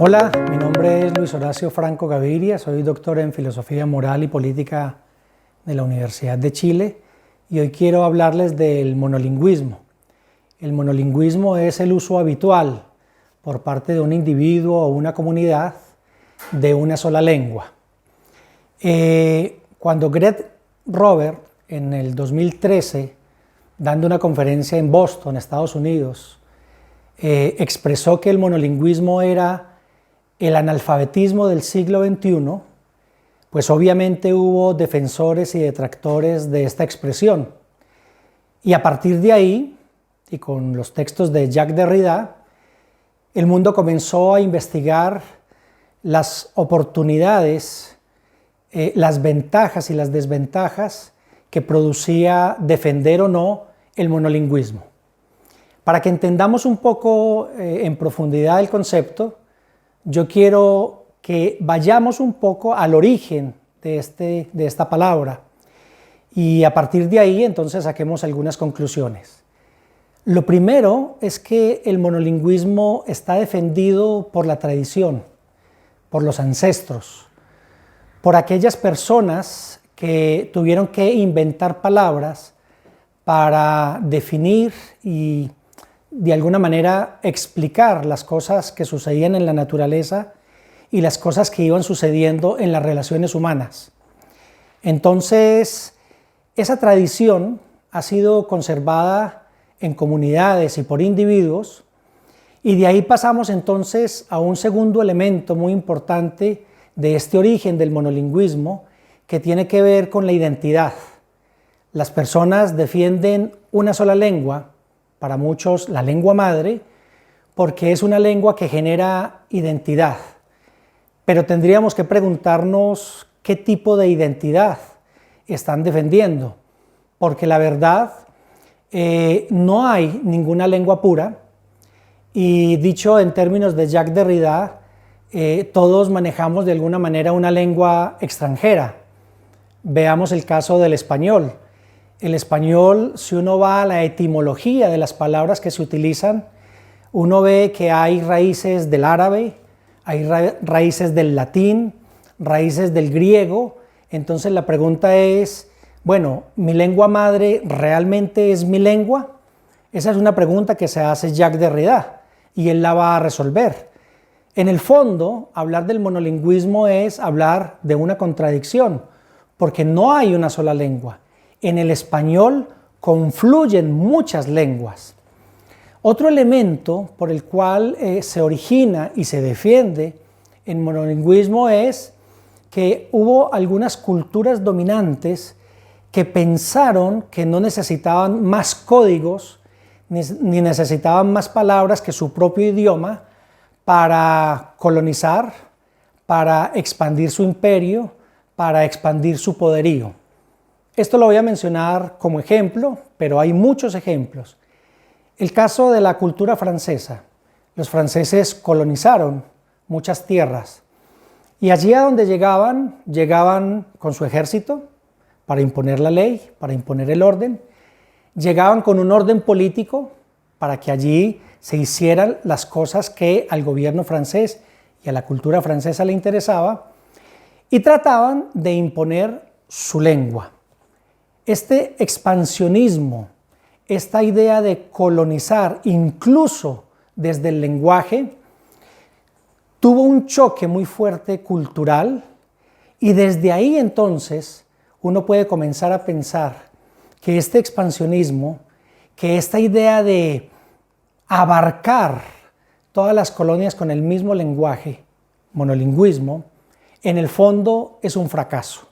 Hola, mi nombre es Luis Horacio Franco Gaviria, soy doctor en Filosofía Moral y Política de la Universidad de Chile y hoy quiero hablarles del monolingüismo. El monolingüismo es el uso habitual por parte de un individuo o una comunidad de una sola lengua. Cuando Greg Roberts, en el 2013, dando una conferencia en Boston, Estados Unidos, expresó que el monolingüismo era el analfabetismo del siglo XXI, pues obviamente hubo defensores y detractores de esta expresión. Y a partir de ahí, y con los textos de Jacques Derrida, el mundo comenzó a investigar las oportunidades, las ventajas y las desventajas que producía defender o no el monolingüismo. Para que entendamos un poco en profundidad el concepto, yo quiero que vayamos un poco al origen de esta palabra y a partir de ahí entonces saquemos algunas conclusiones. Lo primero es que el monolingüismo está defendido por la tradición, por los ancestros, por aquellas personas que tuvieron que inventar palabras para definir y de alguna manera explicar las cosas que sucedían en la naturaleza y las cosas que iban sucediendo en las relaciones humanas. Entonces, esa tradición ha sido conservada en comunidades y por individuos, y de ahí pasamos entonces a un segundo elemento muy importante de este origen del monolingüismo, que tiene que ver con la identidad. Las personas defienden una sola lengua, para muchos la lengua madre, porque es una lengua que genera identidad. Pero tendríamos que preguntarnos qué tipo de identidad están defendiendo, porque la verdad no hay ninguna lengua pura, y dicho en términos de Jacques Derrida, todos manejamos de alguna manera una lengua extranjera. Veamos el caso del español. El español, si uno va a la etimología de las palabras que se utilizan, uno ve que hay raíces del árabe, hay raíces del latín, raíces del griego. Entonces la pregunta es, bueno, ¿mi lengua madre realmente es mi lengua? Esa es una pregunta que se hace Jacques Derrida y él la va a resolver. En el fondo, hablar del monolingüismo es hablar de una contradicción, porque no hay una sola lengua. En el español confluyen muchas lenguas. Otro elemento por el cual se origina y se defiende el monolingüismo es que hubo algunas culturas dominantes que pensaron que no necesitaban más códigos ni necesitaban más palabras que su propio idioma para colonizar, para expandir su imperio, para expandir su poderío. Esto lo voy a mencionar como ejemplo, pero hay muchos ejemplos. El caso de la cultura francesa. Los franceses colonizaron muchas tierras y allí a donde llegaban con su ejército para imponer la ley, para imponer el orden, llegaban con un orden político para que allí se hicieran las cosas que al gobierno francés y a la cultura francesa le interesaba, y trataban de imponer su lengua. Este expansionismo, esta idea de colonizar incluso desde el lenguaje, tuvo un choque muy fuerte cultural, y desde ahí entonces uno puede comenzar a pensar que este expansionismo, que esta idea de abarcar todas las colonias con el mismo lenguaje, monolingüismo, en el fondo es un fracaso.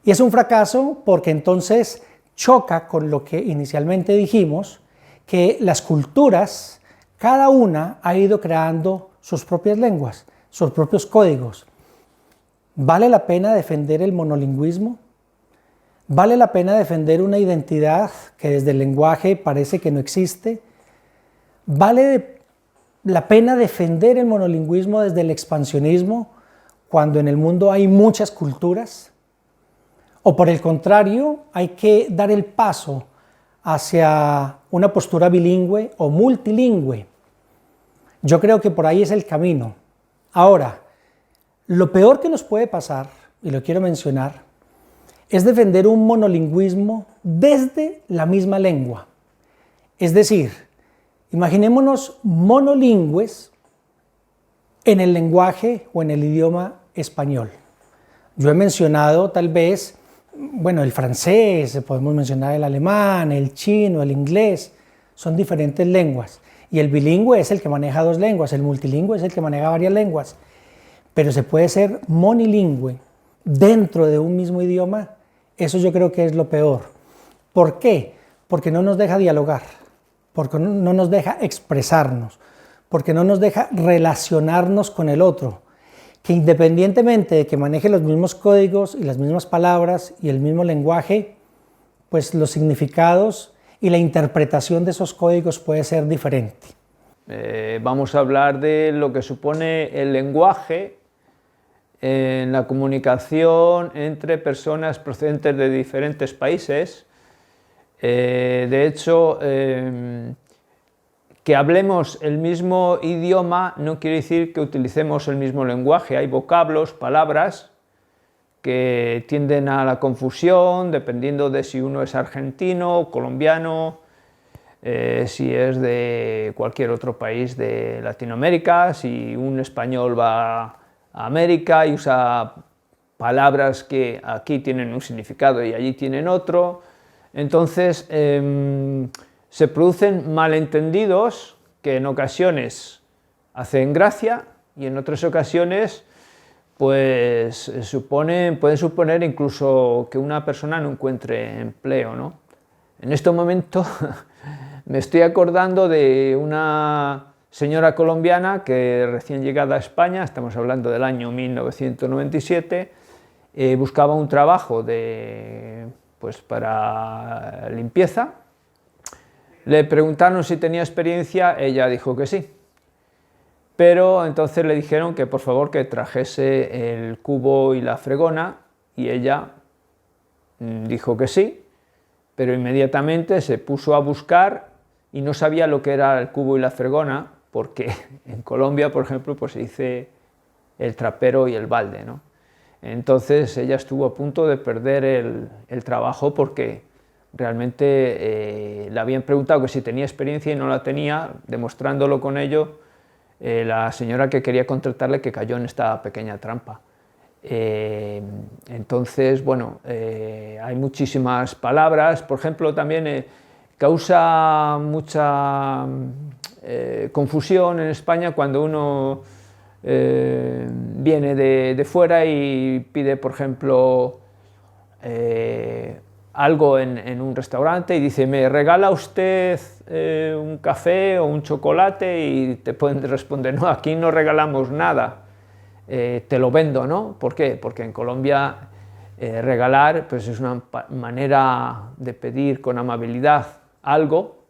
Y es un fracaso porque entonces choca con lo que inicialmente dijimos, que las culturas, cada una ha ido creando sus propias lenguas, sus propios códigos. ¿Vale la pena defender el monolingüismo? ¿Vale la pena defender una identidad que desde el lenguaje parece que no existe? ¿Vale la pena defender el monolingüismo desde el expansionismo cuando en el mundo hay muchas culturas? ¿O por el contrario, hay que dar el paso hacia una postura bilingüe o multilingüe? Yo creo que por ahí es el camino. Ahora, lo peor que nos puede pasar, y lo quiero mencionar, es defender un monolingüismo desde la misma lengua. Es decir, imaginémonos monolingües en el lenguaje o en el idioma español. Yo he mencionado tal vez, bueno, el francés, podemos mencionar el alemán, el chino, el inglés, son diferentes lenguas. Y el bilingüe es el que maneja dos lenguas, el multilingüe es el que maneja varias lenguas. Pero se puede ser monilingüe dentro de un mismo idioma, eso yo creo que es lo peor. ¿Por qué? Porque no nos deja dialogar, porque no nos deja expresarnos, porque no nos deja relacionarnos con el otro, que independientemente de que maneje los mismos códigos y las mismas palabras y el mismo lenguaje, pues los significados y la interpretación de esos códigos puede ser diferente. Vamos a hablar de lo que supone el lenguaje en la comunicación entre personas procedentes de diferentes países. De hecho, que hablemos el mismo idioma no quiere decir que utilicemos el mismo lenguaje. Hay vocablos, palabras que tienden a la confusión dependiendo de si uno es argentino, colombiano, si es de cualquier otro país de Latinoamérica, si un español va a América y usa palabras que aquí tienen un significado y allí tienen otro. Entonces se producen malentendidos que en ocasiones hacen gracia y en otras ocasiones pues pueden suponer incluso que una persona no encuentre empleo, ¿no? En este momento me estoy acordando de una señora colombiana que recién llegada a España, estamos hablando del año 1997, buscaba un trabajo para limpieza. Le preguntaron si tenía experiencia, ella dijo que sí, pero entonces le dijeron que por favor que trajese el cubo y la fregona y ella dijo que sí, pero inmediatamente se puso a buscar y no sabía lo que era el cubo y la fregona, porque en Colombia, por ejemplo, pues se dice el trapero y el balde, ¿no? Entonces ella estuvo a punto de perder el trabajo porque realmente le habían preguntado que si tenía experiencia y no la tenía, demostrándolo con ello, la señora que quería contratarle que cayó en esta pequeña trampa. Entonces, bueno, hay muchísimas palabras, por ejemplo, también causa mucha confusión en España cuando uno viene de fuera y pide, por ejemplo, algo en un restaurante y dice, ¿me regala usted un café o un chocolate? Y te pueden responder, no, aquí no regalamos nada. Te lo vendo, ¿no? ¿Por qué? Porque en Colombia regalar pues es una manera de pedir con amabilidad algo,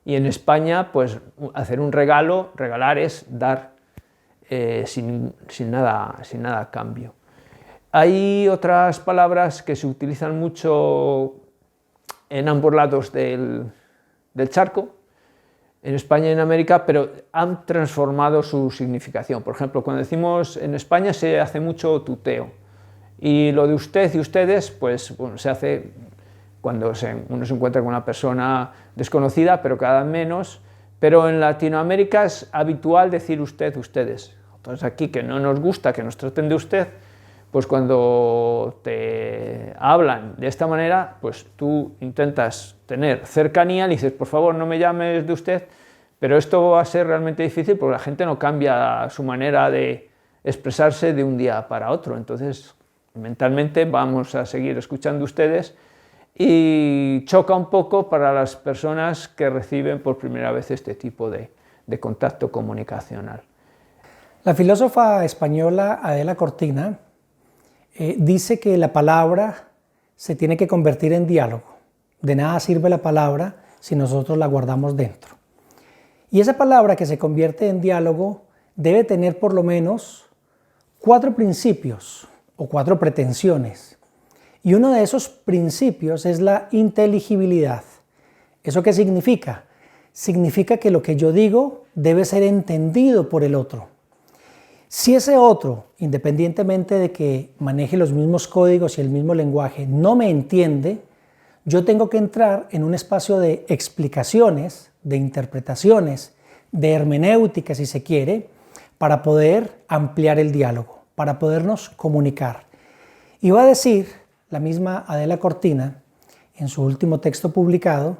y en España pues hacer un regalo, regalar es dar sin nada a cambio. Hay otras palabras que se utilizan mucho en ambos lados del charco, en España y en América, pero han transformado su significación. Por ejemplo, cuando decimos en España se hace mucho tuteo, y lo de usted y ustedes, pues bueno, se hace cuando uno se encuentra con una persona desconocida, pero cada vez menos. Pero en Latinoamérica es habitual decir usted, ustedes. Entonces aquí, que no nos gusta que nos traten de usted, pues cuando te hablan de esta manera, pues tú intentas tener cercanía, le dices, por favor, no me llames de usted, pero esto va a ser realmente difícil porque la gente no cambia su manera de expresarse de un día para otro. Entonces, mentalmente vamos a seguir escuchando ustedes, y choca un poco para las personas que reciben por primera vez este tipo de contacto comunicacional. La filósofa española Adela Cortina dice que la palabra se tiene que convertir en diálogo. De nada sirve la palabra si nosotros la guardamos dentro. Y esa palabra que se convierte en diálogo debe tener por lo menos 4 principios o 4 pretensiones. Y uno de esos principios es la inteligibilidad. ¿Eso qué significa? Significa que lo que yo digo debe ser entendido por el otro. Si ese otro, independientemente de que maneje los mismos códigos y el mismo lenguaje, no me entiende, yo tengo que entrar en un espacio de explicaciones, de interpretaciones, de hermenéutica, si se quiere, para poder ampliar el diálogo, para podernos comunicar. Y va a decir la misma Adela Cortina, en su último texto publicado,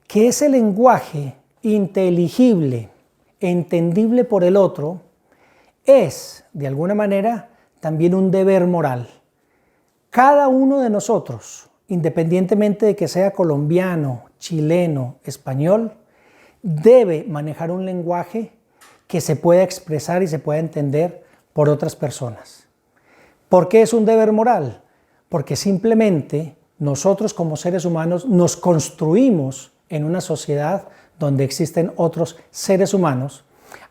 que ese lenguaje inteligible, entendible por el otro, es, de alguna manera, también un deber moral. Cada uno de nosotros, independientemente de que sea colombiano, chileno, español, debe manejar un lenguaje que se pueda expresar y se pueda entender por otras personas. ¿Por qué es un deber moral? Porque simplemente nosotros como seres humanos nos construimos en una sociedad donde existen otros seres humanos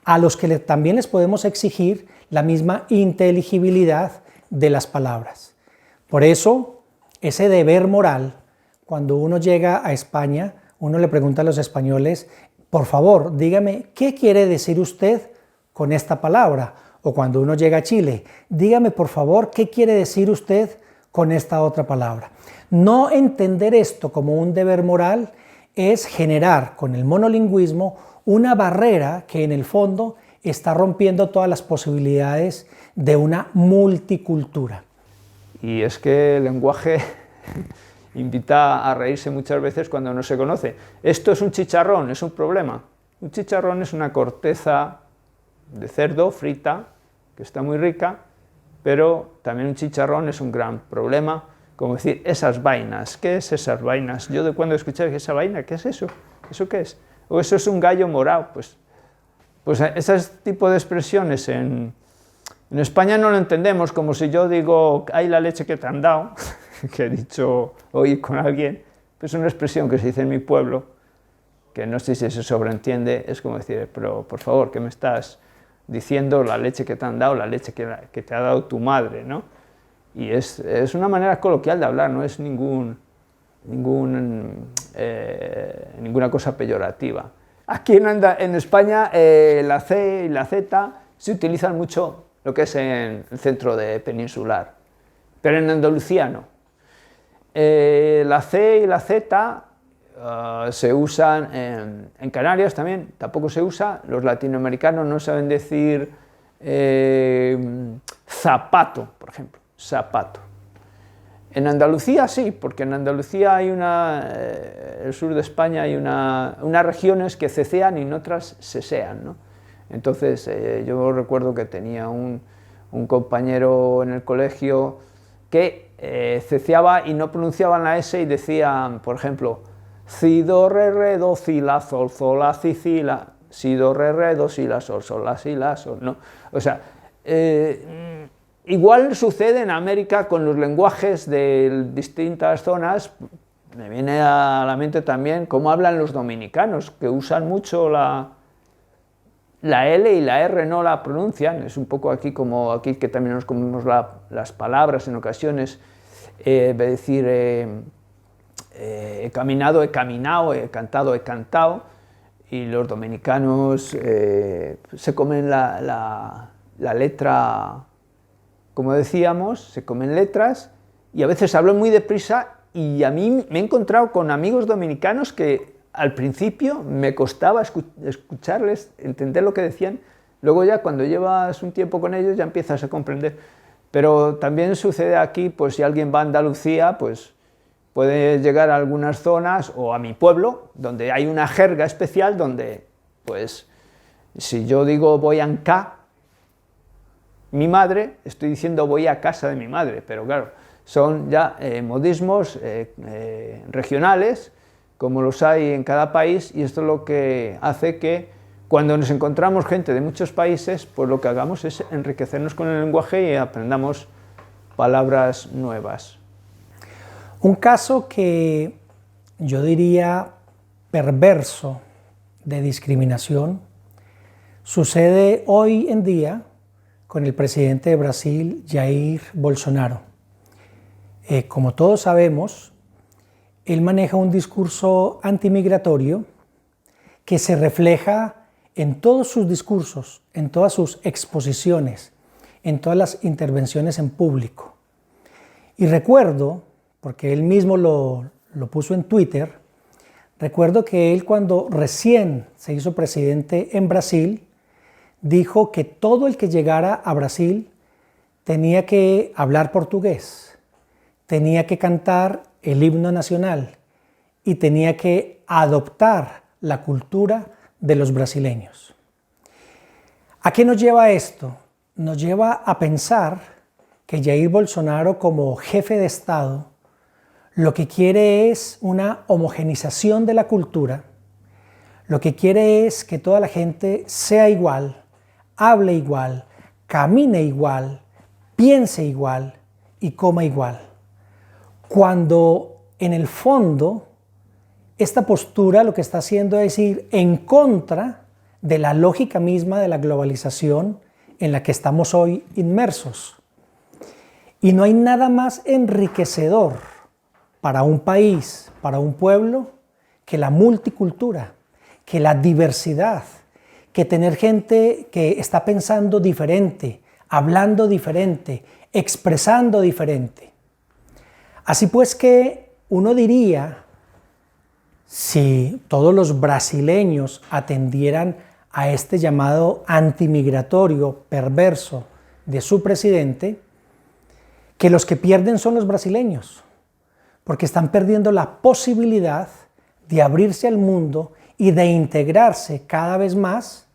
a los que también les podemos exigir la misma inteligibilidad de las palabras. Por eso, ese deber moral, cuando uno llega a España, uno le pregunta a los españoles, por favor, dígame, ¿qué quiere decir usted con esta palabra? O cuando uno llega a Chile, dígame, por favor, ¿qué quiere decir usted con esta otra palabra? No entender esto como un deber moral es generar con el monolingüismo una barrera que en el fondo está rompiendo todas las posibilidades de una multicultura. Y es que el lenguaje invita a reírse muchas veces cuando no se conoce. Esto es un chicharrón, es un problema. Un chicharrón es una corteza de cerdo frita, que está muy rica, pero también un chicharrón es un gran problema, como decir, esas vainas. ¿Qué es esas vainas? Yo de cuando escuché esa vaina, ¿qué es eso? ¿Eso qué es? O eso es un gallo morado. Pues ese tipo de expresiones en España no lo entendemos, como si yo digo, ay la leche que te han dado, que he dicho hoy con alguien, pues es una expresión que se dice en mi pueblo, que no sé si se sobreentiende, es como decir, pero por favor, ¿qué me estás diciendo? La leche que te han dado, la leche que te ha dado tu madre, ¿no? Y es una manera coloquial de hablar, no es ninguna cosa peyorativa. Aquí en España la C y la Z se utilizan mucho lo que es en el centro de peninsular, pero en Andalucía no. La C y la Z se usan en Canarias también, tampoco se usa. Los latinoamericanos no saben decir zapato, por ejemplo, zapato. En Andalucía sí, porque en Andalucía hay el sur de España hay unas regiones que cecean y en otras sesean, ¿no? Entonces yo recuerdo que tenía un compañero en el colegio que ceceaba y no pronunciaban la S y decían, por ejemplo, si, do, re, do, si, la, sol, la, si, la, si, do, re, do, si, la, sol, la, si, la, sol, ¿no? O sea, igual sucede en América con los lenguajes de distintas zonas. Me viene a la mente también cómo hablan los dominicanos, que usan mucho la L y la R no la pronuncian. Es un poco aquí como aquí que también nos comemos las palabras en ocasiones. Decir he caminado, he caminado, he cantado, he cantado. Y los dominicanos se comen la letra, como decíamos, se comen letras y a veces hablan muy deprisa, y a mí me he encontrado con amigos dominicanos que al principio me costaba escucharles, entender lo que decían. Luego ya cuando llevas un tiempo con ellos ya empiezas a comprender. Pero también sucede aquí, pues si alguien va a Andalucía, pues puede llegar a algunas zonas o a mi pueblo, donde hay una jerga especial donde, pues, si yo digo voy a Ancá, mi madre, estoy diciendo voy a casa de mi madre, pero claro, son ya modismos regionales, como los hay en cada país, y esto es lo que hace que cuando nos encontramos gente de muchos países, pues lo que hagamos es enriquecernos con el lenguaje y aprendamos palabras nuevas. Un caso que yo diría perverso de discriminación sucede hoy en día con el presidente de Brasil, Jair Bolsonaro. Como todos sabemos, él maneja un discurso antimigratorio que se refleja en todos sus discursos, en todas sus exposiciones, en todas las intervenciones en público. Y recuerdo, porque él mismo lo puso en Twitter, recuerdo que él cuando recién se hizo presidente en Brasil, dijo que todo el que llegara a Brasil tenía que hablar portugués, tenía que cantar el himno nacional y tenía que adoptar la cultura de los brasileños. ¿A qué nos lleva esto? Nos lleva a pensar que Jair Bolsonaro, como jefe de Estado, lo que quiere es una homogenización de la cultura, lo que quiere es que toda la gente sea igual, hable igual, camine igual, piense igual y coma igual. Cuando en el fondo esta postura lo que está haciendo es ir en contra de la lógica misma de la globalización en la que estamos hoy inmersos. Y no hay nada más enriquecedor para un país, para un pueblo, que la multicultura, que la diversidad, que tener gente que está pensando diferente, hablando diferente, expresando diferente. Así pues que uno diría, si todos los brasileños atendieran a este llamado antimigratorio perverso de su presidente, que los que pierden son los brasileños, porque están perdiendo la posibilidad de abrirse al mundo y de integrarse cada vez más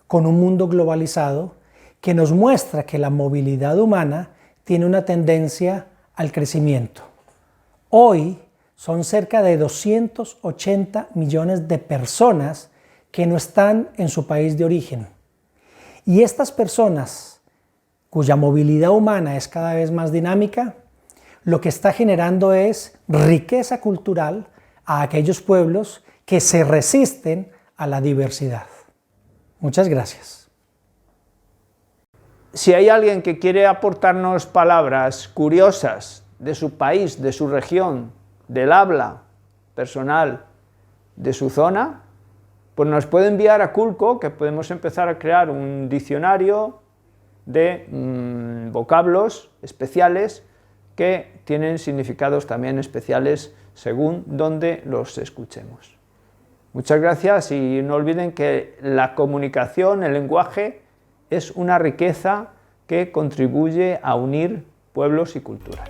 con un mundo globalizado que nos muestra que la movilidad humana tiene una tendencia al crecimiento. Hoy son cerca de 280 millones de personas que no están en su país de origen. Y estas personas, cuya movilidad humana es cada vez más dinámica, lo que está generando es riqueza cultural a aquellos pueblos que se resisten a la diversidad. Muchas gracias. Si hay alguien que quiere aportarnos palabras curiosas de su país, de su región, del habla personal de su zona, pues nos puede enviar a Culco, que podemos empezar a crear un diccionario de vocablos especiales que tienen significados también especiales según donde los escuchemos. Muchas gracias y no olviden que la comunicación, el lenguaje, es una riqueza que contribuye a unir pueblos y culturas.